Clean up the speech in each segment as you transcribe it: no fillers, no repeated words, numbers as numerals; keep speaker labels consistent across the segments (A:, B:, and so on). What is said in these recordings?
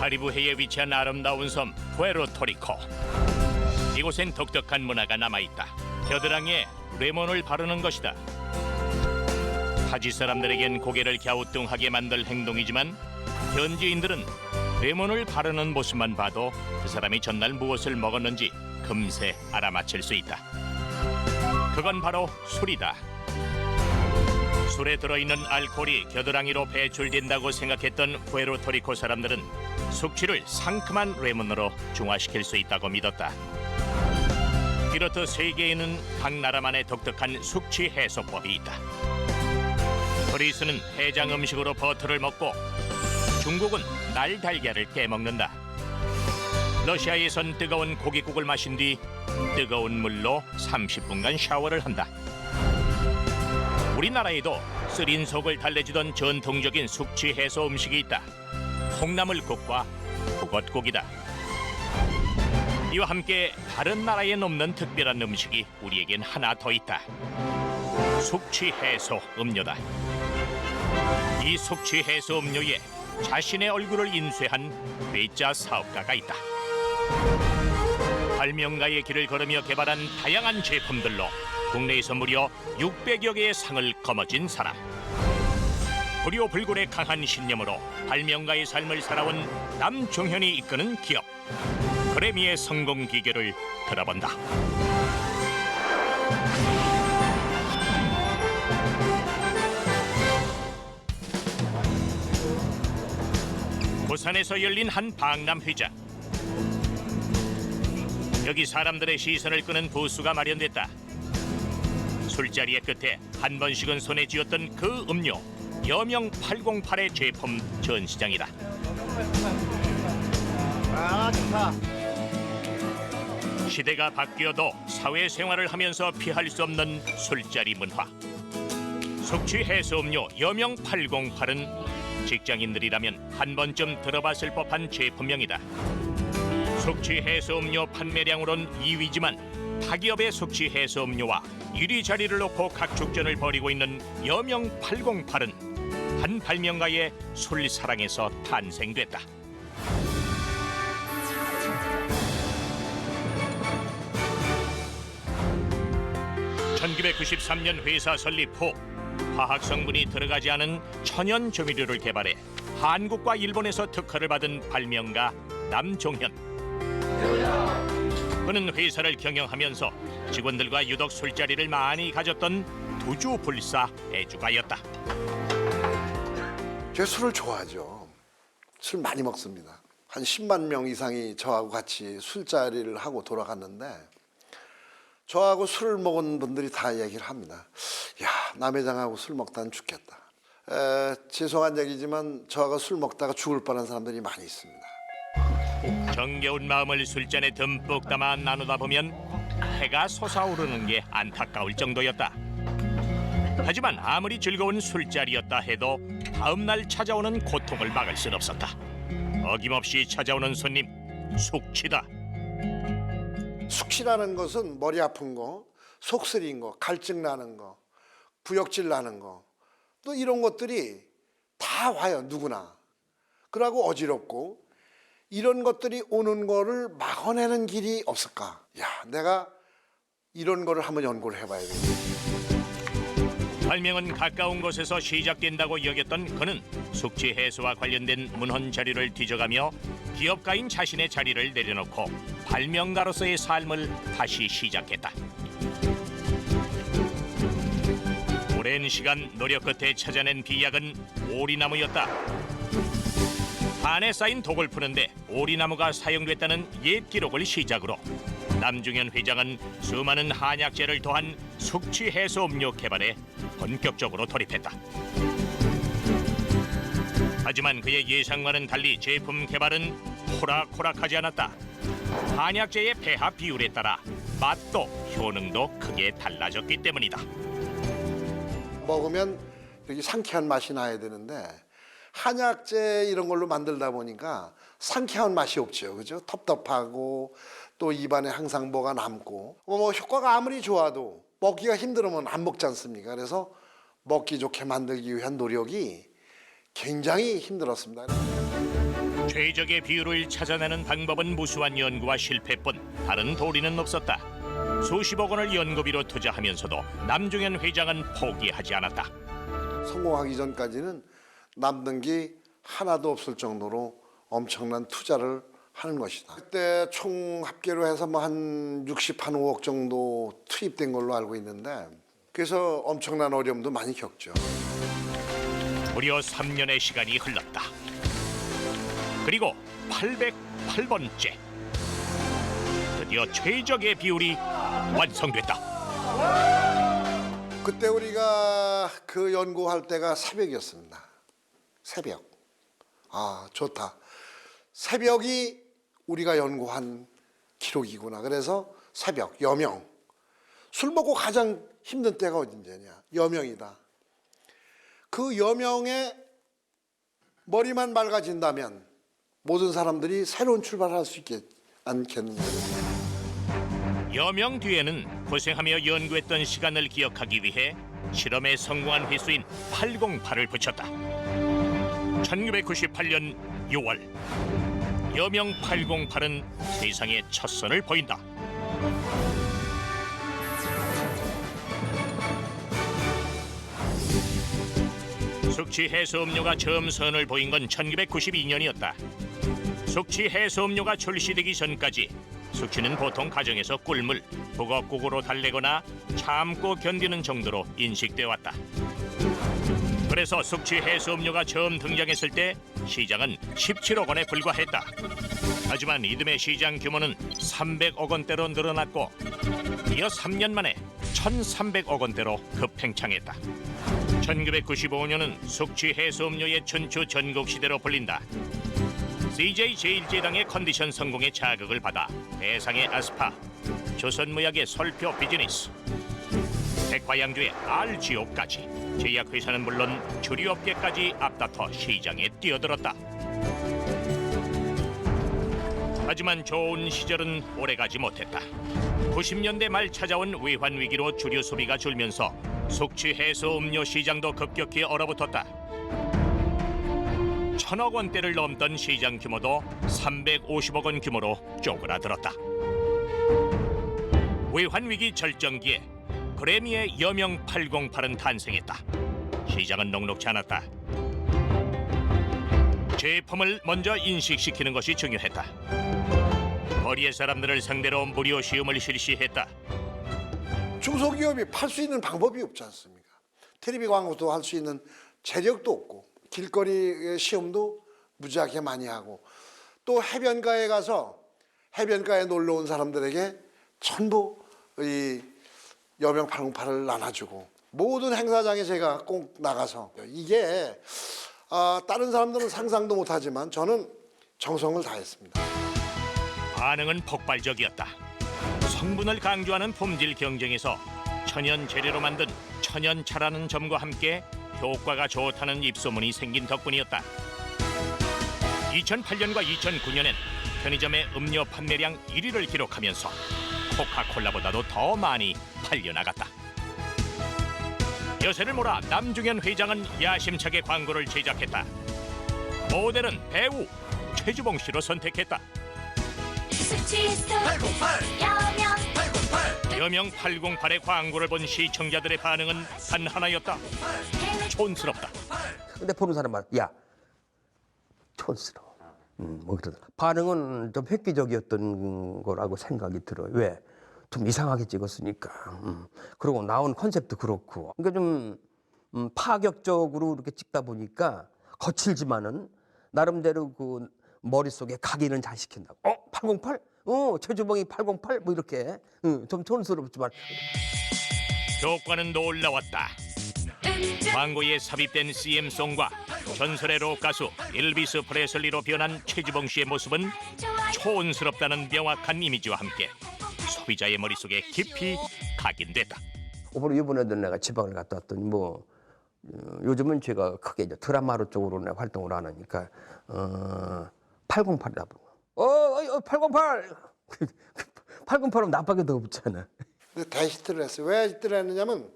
A: 카리브해에 위치한 아름다운 섬 푸에르토리코. 이곳엔 독특한 문화가 남아있다. 겨드랑이에 레몬을 바르는 것이다. 타지 사람들에겐 고개를 갸우뚱하게 만들 행동이지만 현지인들은 레몬을 바르는 모습만 봐도 그 사람이 전날 무엇을 먹었는지 금세 알아맞힐 수 있다. 그건 바로 술이다. 술에 들어있는 알코올이 겨드랑이로 배출된다고 생각했던 푸에르토리코 사람들은 숙취를 상큼한 레몬으로 중화시킬 수 있다고 믿었다. 이렇듯 세계에는 각 나라만의 독특한 숙취 해소법이 있다. 그리스는 해장 음식으로 버터를 먹고 중국은 날달걀을 깨먹는다. 러시아에선 뜨거운 고깃국을 마신 뒤 뜨거운 물로 30분간 샤워를 한다. 우리나라에도 쓰린 속을 달래주던 전통적인 숙취 해소 음식이 있다. 콩나물국과 북엇국이다. 이와 함께 다른 나라엔 없는 특별한 음식이 우리에겐 하나 더 있다. 숙취 해소 음료다. 이 숙취 해소 음료에 자신의 얼굴을 인쇄한 괴짜 사업가가 있다. 발명가의 길을 걸으며 개발한 다양한 제품들로 국내에서 무려 600여 개의 상을 거머쥔 사람. 불효불굴의 강한 신념으로 발명가의 삶을 살아온 남종현이 이끄는 기업 그래미의 성공 기계를 들어본다. 부산에서 열린 한 박람회장. 여기 사람들의 시선을 끄는 부스가 마련됐다. 술자리의 끝에 한 번씩은 손에 쥐었던 그 음료 여명 808의 제품 전시장이다.
B: 아, 좋다.
A: 시대가 바뀌어도 사회생활을 하면서 피할 수 없는 술자리 문화. 숙취 해소 음료 여명 808은 직장인들이라면 한 번쯤 들어봤을 법한 제품명이다. 숙취 해소 음료 판매량으로는 2위지만 타기업의 숙취 해소 음료와 1위 자리를 놓고 각축전을 벌이고 있는 여명 808은 한 발명가의 술 사랑에서 탄생됐다. (1993년) 회사 설립 후 화학 성분이 들어가지 않은 천연 조미료를 개발해 한국과 일본에서 특허를 받은 발명가 남종현. 그는 회사를 경영하면서 직원들과 유독 술자리를 많이 가졌던 두주불사 애주가였다.
B: 제가 술을 좋아하죠. 술 많이 먹습니다. 한 10만 명 이상이 저하고 같이 술자리를 하고 돌아갔는데 저하고 술을 먹은 분들이 다 얘기를 합니다. 야, 남회장하고 술 먹다는 죽겠다. 죄송한 얘기지만 저하고 술 먹다가 죽을 뻔한 사람들이 많이 있습니다.
A: 정겨운 마음을 술잔에 듬뿍 담아 나누다 보면 해가 솟아오르는 게 안타까울 정도였다. 하지만 아무리 즐거운 술자리였다 해도 다음 날 찾아오는 고통을 막을 순 없었다. 어김없이 찾아오는 손님, 숙취다.
B: 숙취라는 것은 머리 아픈 거, 속 쓰린 거, 갈증 나는 거, 부역질 나는 거, 또 이런 것들이 다 와요, 누구나. 그러고 어지럽고 이런 것들이 오는 거를 막아내는 길이 없을까? 야, 내가 이런 거를 한번 연구를 해봐야 되겠다.
A: 발명은 가까운 곳에서 시작된다고 여겼던 그는 숙취 해소와 관련된 문헌 자료를 뒤져가며 기업가인 자신의 자리를 내려놓고 발명가로서의 삶을 다시 시작했다. 오랜 시간 노력 끝에 찾아낸 비약은 오리나무였다. 판에 쌓인 독을 푸는데 오리나무가 사용됐다는 옛 기록을 시작으로 남종현 회장은 수많은 한약재를 더한 숙취 해소 음료 개발에 본격적으로 돌입했다. 하지만 그의 예상과는 달리 제품 개발은 호락호락하지 않았다. 한약재의 폐합 비율에 따라 맛도 효능도 크게 달라졌기 때문이다.
B: 먹으면 여기 상쾌한 맛이 나야 되는데 한약재 이런 걸로 만들다 보니까 상쾌한 맛이 없죠. 그죠? 텁텁하고 또 입안에 항상 뭐가 남고 뭐 효과가 아무리 좋아도 먹기가 힘들으면 안 먹지 않습니까? 그래서 먹기 좋게 만들기 위한 노력이 굉장히 힘들었습니다.
A: 최적의 비율을 찾아내는 방법은 무수한 연구와 실패뿐 다른 도리는 없었다. 수십억 원을 연구비로 투자하면서도 남중현 회장은 포기하지 않았다.
B: 성공하기 전까지는 남는 게 하나도 없을 정도로 엄청난 투자를 하는 것이다. 그때 총 합계로 해서 뭐 한 5억 정도 투입된 걸로 알고 있는데, 그래서 엄청난 어려움도 많이 겪죠.
A: 무려 3년의 시간이 흘렀다. 그리고 808번째. 드디어 최적의 비율이 완성됐다.
B: 그때 우리가 그 연구할 때가 새벽이었습니다. 새벽. 아, 좋다. 새벽이 우리가 연구한 기록이구나. 그래서 새벽, 여명. 술 먹고 가장 힘든 때가 어딘지냐? 여명이다. 그 여명에 머리만 맑아진다면 모든 사람들이 새로운 출발을 할 수 있지 않겠느냐.
A: 여명 뒤에는 고생하며 연구했던 시간을 기억하기 위해 실험에 성공한 횟수인 808을 붙였다. 1998년 6월 여명 808은 세상의 첫 선을 보인다. 숙취 해소 음료가 처음 선을 보인 건 1992년이었다. 숙취 해소 음료가 출시되기 전까지 숙취는 보통 가정에서 꿀물, 북엇국으로 달래거나 참고 견디는 정도로 인식돼 왔다. 그래서 숙취 해소 음료가 처음 등장했을 때 시장은 17억 원에 불과했다. 하지만 이듬해 시장 규모는 300억 원대로 늘어났고 이어 3년 만에 1,300억 원대로 급팽창했다. 1995년은 숙취 해소 음료의 춘추 전국 시대로 불린다. CJ 제일제당의 컨디션 성공의 자극을 받아 대상의 아스파, 조선무약의 설표 비즈니스, 백화양주의 알지오까지 제약회사는 물론 주류업계까지 앞다퉈 시장에 뛰어들었다. 하지만 좋은 시절은 오래가지 못했다. 90년대 말 찾아온 외환위기로 주류 소비가 줄면서 숙취 해소 음료 시장도 급격히 얼어붙었다. 1,000억 원대를 넘던 시장 규모도 350억 원 규모로 쪼그라들었다. 외환위기 절정기에 그래미의 여명 808은 탄생했다. 시장은 녹록지 않았다. 제품을 먼저 인식시키는 것이 중요했다. 거리의 사람들을 상대로 무료 시음을 실시했다.
B: 중소기업이 팔 수 있는 방법이 없지 않습니까? 텔레비 광고도 할 수 있는 재력도 없고 길거리 시험도 무지하게 많이 하고 또 해변가에 가서 해변가에 놀러 온 사람들에게 전부 이 여명 808을 나눠주고 모든 행사장에 제가 꼭 나가서 이게 다른 사람들은 상상도 못하지만 저는 정성을 다했습니다.
A: 반응은 폭발적이었다. 성분을 강조하는 품질 경쟁에서 천연 재료로 만든 천연차라는 점과 함께 효과가 좋다는 입소문이 생긴 덕분이었다. 2008년과 2009년엔 편의점의 음료 판매량 1위를 기록하면서 코카콜라보다도 더 많이 팔려나갔다. 여세를 몰아 남중현 회장은 야심차게 광고를 제작했다. 모델은 배우 최주봉 씨로 선택했다. 여명 808의 광고를 본 시청자들의 반응은 단 하나였다. 촌스럽다.
C: 근데 보는 사람마다 야 촌스러워. 뭐 그러더라. 반응은 좀 획기적이었던 거라고 생각이 들어요. 왜? 좀 이상하게 찍었으니까. 그리고 나온 컨셉도 그렇고. 그러니까 좀 파격적으로 이렇게 찍다 보니까 거칠지만은 나름대로 그 머릿속에 각인은 잘 시킨다고. 808? 최주봉이 808? 뭐 이렇게 좀 촌스럽지만
A: 효과는 놀라웠다. 광고에 삽입된 CM송과 전설의 록 가수 일비스 프레슬리로 변한 최주봉 씨의 모습은 촌스럽다는 명확한 이미지와 함께 소비자의 머릿속에 깊이 각인됐다.
C: 이번에도 내가 지방을 갔다 왔더니 뭐 요즘은 제가 크게 이제 드라마로 쪽으로 내가 활동을 안 하니까 808이라고. 808. 808은 나밖에 더 없잖아.
B: 대히트를 했어요. 왜 히트를 했느냐면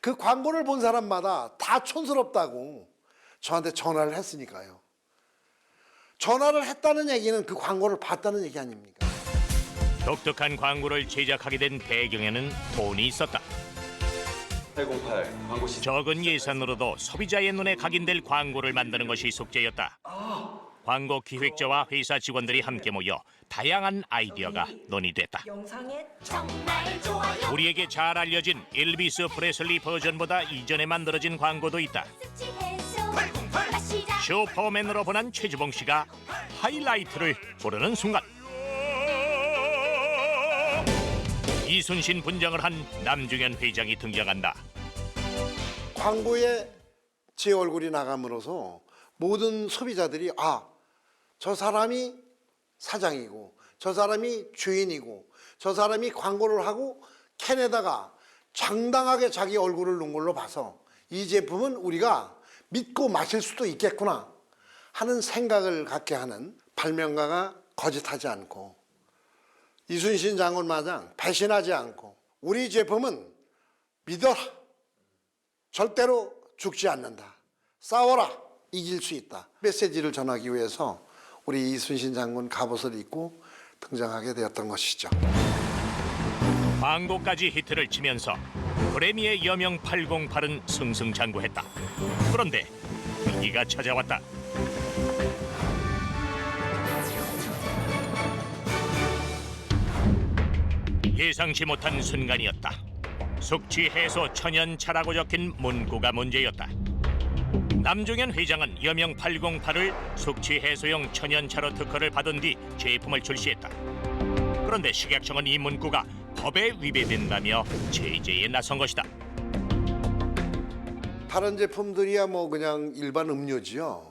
B: 그 광고를 본 사람마다 다 촌스럽다고 저한테 전화를 했으니까요. 전화를 했다는 얘기는 그 광고를 봤다는 얘기 아닙니까?
A: 독특한 광고를 제작하게 된 배경에는 돈이 있었다.
D: 808 광고 시작.
A: 적은 예산으로도 소비자의 눈에 각인될 광고를 만드는 것이 숙제였다. 광고 기획자와 회사 직원들이 함께 모여 다양한 아이디어가 논의됐다.
E: 영상에
F: 정말 좋아요.
A: 우리에게 잘 알려진 엘비스 프레슬리 버전보다 이전에 만들어진 광고도 있다.
F: 숙취해소 마시자.
A: 슈퍼맨으로 보는 최주봉 씨가 하이라이트를 고르는 순간 이순신 분장을 한 남중현 회장이 등장한다.
B: 광고에 제 얼굴이 나감으로써 모든 소비자들이 저 사람이 사장이고 저 사람이 주인이고 저 사람이 광고를 하고 캔에다가 장당하게 자기 얼굴을 넣은 걸로 봐서 이 제품은 우리가 믿고 마실 수도 있겠구나 하는 생각을 갖게 하는 발명가가 거짓하지 않고 이순신 장군 마냥 배신하지 않고 우리 제품은 믿어라. 절대로 죽지 않는다. 싸워라. 이길 수 있다. 메시지를 전하기 위해서 우리 이순신 장군 갑옷을 입고 등장하게 되었던 것이죠.
A: 광고까지 히트를 치면서 그래미의 여명 808은 승승장구했다. 그런데 위기가 찾아왔다. 예상치 못한 순간이었다. 숙취 해소 천연차라고 적힌 문구가 문제였다. 남중현 회장은 여명 808을 숙취 해소용 천연차로 특허를 받은 뒤 제품을 출시했다. 그런데 식약청은 이 문구가 법에 위배된다며 제재에 나선 것이다.
B: 다른 제품들이야 뭐 그냥 일반 음료지요.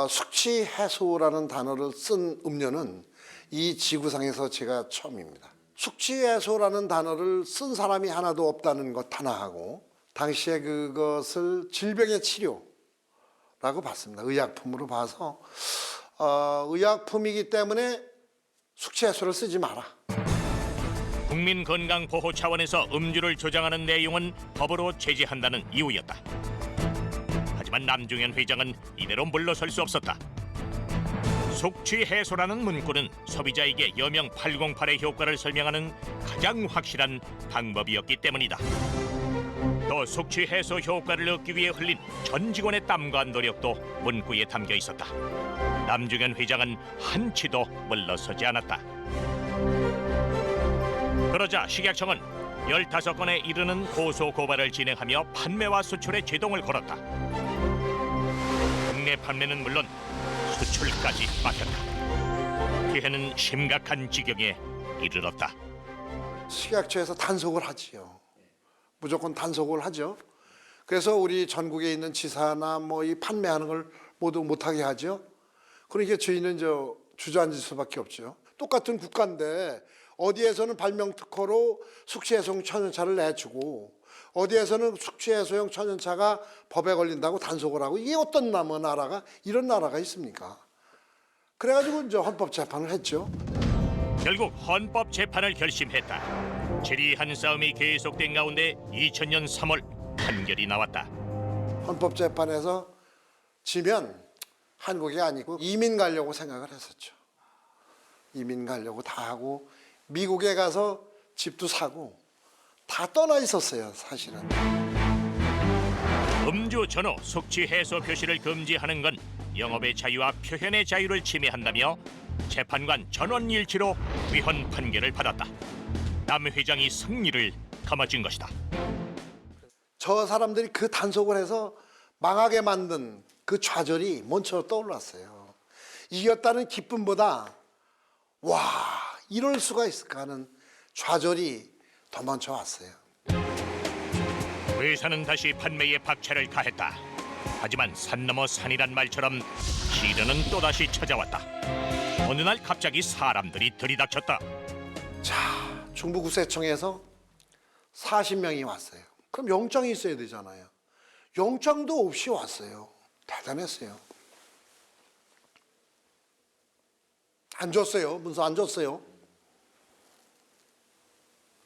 B: 숙취 해소라는 단어를 쓴 음료는 이 지구상에서 제가 처음입니다. 숙취 해소라는 단어를 쓴 사람이 하나도 없다는 것 하나 하고 당시에 그것을 질병의 치료라고 봤습니다. 의약품으로 봐서 의약품이기 때문에 숙취 해소를 쓰지 마라.
A: 국민건강보호 차원에서 음주를 조장하는 내용은 법으로 제재한다는 이유였다. 하지만 남중현 회장은 이대로 물러설 수 없었다. 숙취 해소라는 문구는 소비자에게 여명 808의 효과를 설명하는 가장 확실한 방법이었기 때문이다. 또 숙취 해소 효과를 얻기 위해 흘린 전 직원의 땀과 노력도 문구에 담겨 있었다. 남중현 회장은 한치도 물러서지 않았다. 그러자 식약청은 15건에 이르는 고소 고발을 진행하며 판매와 수출에 제동을 걸었다. 국내 판매는 물론 수출까지 막혔다. 피해는 심각한 지경에 이르렀다.
B: 식약처에서 단속을 하지요. 무조건 단속을 하죠. 그래서 우리 전국에 있는 지사나 뭐 이 판매하는 걸 모두 못하게 하죠. 그러니까 저희는 주저앉을 수밖에 없죠. 똑같은 국가인데 어디에서는 발명 특허로 숙취해소용 천연차를 내주고 어디에서는 숙취해소용 천연차가 법에 걸린다고 단속을 하고 이게 어떤 나라가 이런 나라가 있습니까? 그래가지고 이제 헌법재판을 했죠.
A: 결국 헌법재판을 결심했다. 지리한 싸움이 계속된 가운데 2000년 3월 판결이 나왔다.
B: 헌법재판에서 지면 한국이 아니고 이민 가려고 생각을 했었죠. 이민 가려고 다 하고 미국에 가서 집도 사고 다 떠나 있었어요, 사실은.
A: 음주 전후 숙취 해소 표시를 금지하는 건 영업의 자유와 표현의 자유를 침해한다며 재판관 전원일치로 위헌 판결을 받았다. 남 회장이 승리를 거머쥔 것이다.
B: 저 사람들이 그 단속을 해서 망하게 만든 그 좌절이 먼저 떠올랐어요. 이겼다는 기쁨보다 와, 이럴 수가 있을까 하는 좌절이 더 먼저 왔어요.
A: 회사는 다시 판매에 박차를 가했다. 하지만 산 넘어 산이란 말처럼 시련은 또다시 찾아왔다. 어느 날 갑자기 사람들이 들이닥쳤다.
B: 자, 중부구세청에서 40명이 왔어요. 그럼 영장이 있어야 되잖아요. 영장도 없이 왔어요. 대단했어요. 안 줬어요. 문서 안 줬어요.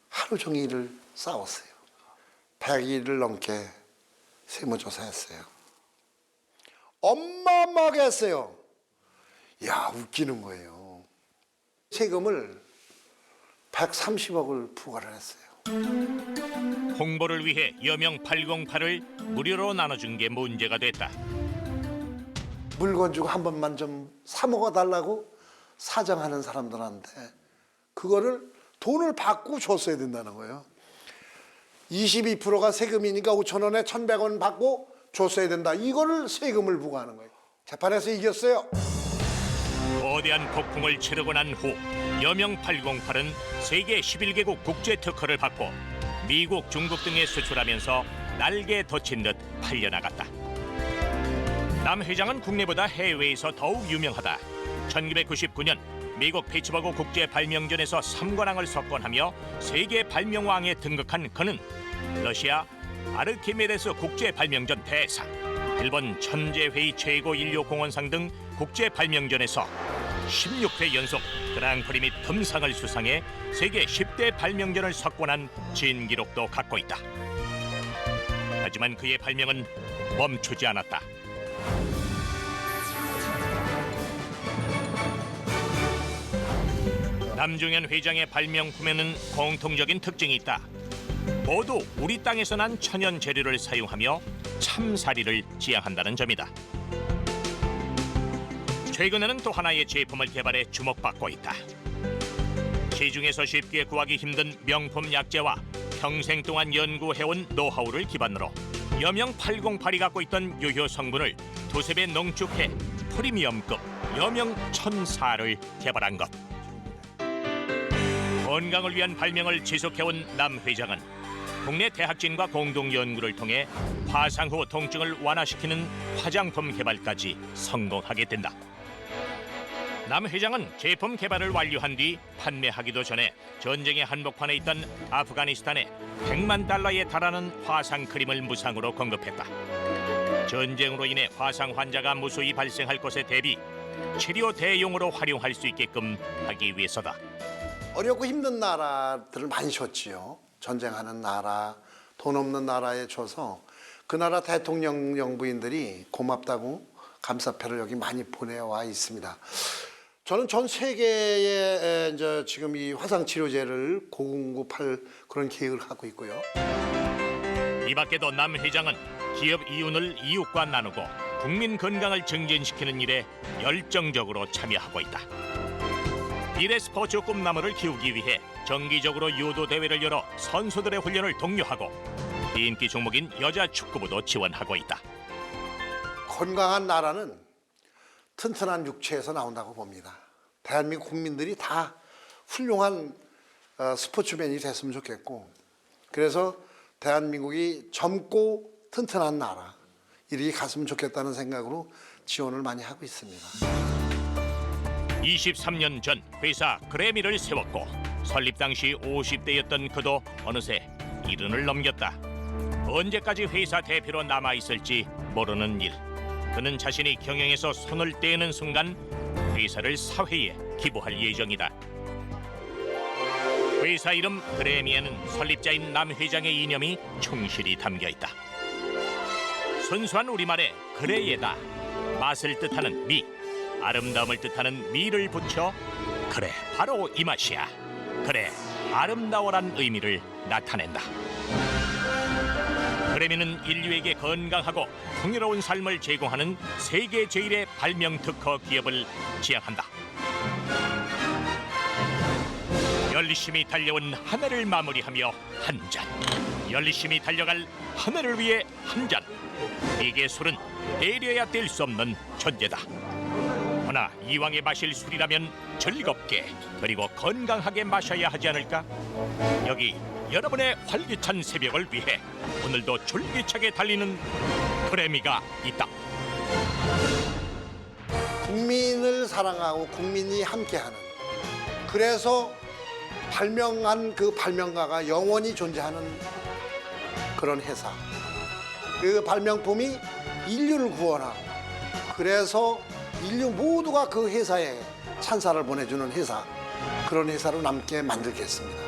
B: 하루 종일을 싸웠어요. 100일을 넘게 세무조사했어요. 어마어마하게 했어요. 야, 웃기는 거예요. 세금을 130억을 부과를 했어요.
A: 홍보를 위해 여명 808을 무료로 나눠준 게 문제가 됐다.
B: 물건 주고 한 번만 좀 사 먹어달라고 사정하는 사람들한테 그거를 돈을 받고 줬어야 된다는 거예요. 22%가 세금이니까 5,000원에 1,100원 받고 줬어야 된다. 이거를 세금을 부과하는 거예요. 재판에서 이겼어요.
A: 거대한 폭풍을 치르고 난 후 여명 808은 세계 11개국 국제 특허를 받고 미국, 중국 등에 수출하면서 날개에 덧친 듯 팔려나갔다. 남 회장은 국내보다 해외에서 더욱 유명하다. 1999년 미국 피츠버그 국제 발명전에서 3관왕을 석권하며 세계 발명왕에 등극한 그는 러시아 아르키메데스 국제 발명전 대상, 일본 천재회의 최고 인류 공헌상 등 국제 발명전에서 16회 연속 그랑프리 및 금상을 수상해 세계 10대 발명전을 석권한 진기록도 갖고 있다. 하지만 그의 발명은 멈추지 않았다. 남중현 회장의 발명품에는 공통적인 특징이 있다. 모두 우리 땅에서 난 천연 재료를 사용하며 참사리를 지향한다는 점이다. 최근에는 또 하나의 제품을 개발해 주목받고 있다. 시중에서 쉽게 구하기 힘든 명품 약재와 평생 동안 연구해온 노하우를 기반으로 여명 808이 갖고 있던 유효 성분을 두세 배 농축해 프리미엄급 여명 1004를 개발한 것. 건강을 위한 발명을 지속해온 남 회장은 국내 대학진과 공동 연구를 통해 화상 후 통증을 완화시키는 화장품 개발까지 성공하게 된다. 남 회장은 제품 개발을 완료한 뒤 판매하기도 전에 전쟁의 한복판에 있던 아프가니스탄에 100만 달러에 달하는 화상 크림을 무상으로 공급했다. 전쟁으로 인해 화상 환자가 무수히 발생할 것에 대비 치료 대용으로 활용할 수 있게끔 하기 위해서다.
B: 어렵고 힘든 나라들을 많이 줬지요. 전쟁하는 나라, 돈 없는 나라에 줘서 그 나라 대통령 영부인들이 고맙다고 감사패를 여기 많이 보내와 있습니다. 저는 전 세계에 이제 지금 이 화상 치료제를 공급할 그런 계획을 갖고 있고요.
A: 이 밖에도 남 회장은 기업 이윤을 이웃과 나누고 국민 건강을 증진시키는 일에 열정적으로 참여하고 있다. 미래 스포츠 꿈나무를 키우기 위해 정기적으로 유도 대회를 열어 선수들의 훈련을 독려하고 인기 종목인 여자 축구부도 지원하고 있다.
B: 건강한 나라는 튼튼한 육체에서 나온다고 봅니다. 대한민국 국민들이 다 훌륭한 스포츠맨이 됐으면 좋겠고, 그래서 대한민국이 젊고 튼튼한 나라 이렇게 갔으면 좋겠다는 생각으로 지원을 많이 하고 있습니다.
A: 23년 전 회사 그래미를 세웠고 설립 당시 50대였던 그도 어느새 70을 넘겼다. 언제까지 회사 대표로 남아있을지 모르는 일. 그는 자신이 경영에서 손을 떼는 순간 회사를 사회에 기부할 예정이다. 회사 이름 그래미에는 설립자인 남 회장의 이념이 충실히 담겨있다. 순수한 우리말에 그래에다 맛을 뜻하는 미, 아름다움을 뜻하는 미를 붙여 그래 바로 이 맛이야, 그래 아름다워란 의미를 나타낸다. 그래미는 인류에게 건강하고 풍요로운 삶을 제공하는 세계 제일의 발명 특허 기업을 지향한다. 열심히 달려온 한 해를 마무리하며 한 잔, 열심히 달려갈 한 해를 위해 한 잔. 이게 술은 내려야 뗄 수 없는 존재다. 허나 이왕에 마실 술이라면 즐겁게 그리고 건강하게 마셔야 하지 않을까? 여기 여러분의 활기찬 새벽을 위해 오늘도 줄기차게 달리는 그래미가 있다.
B: 국민을 사랑하고 국민이 함께하는, 그래서 발명한 그 발명가가 영원히 존재하는 그런 회사. 그 발명품이 인류를 구원하고, 그래서 인류 모두가 그 회사에 찬사를 보내주는 회사, 그런 회사로 남게 만들겠습니다.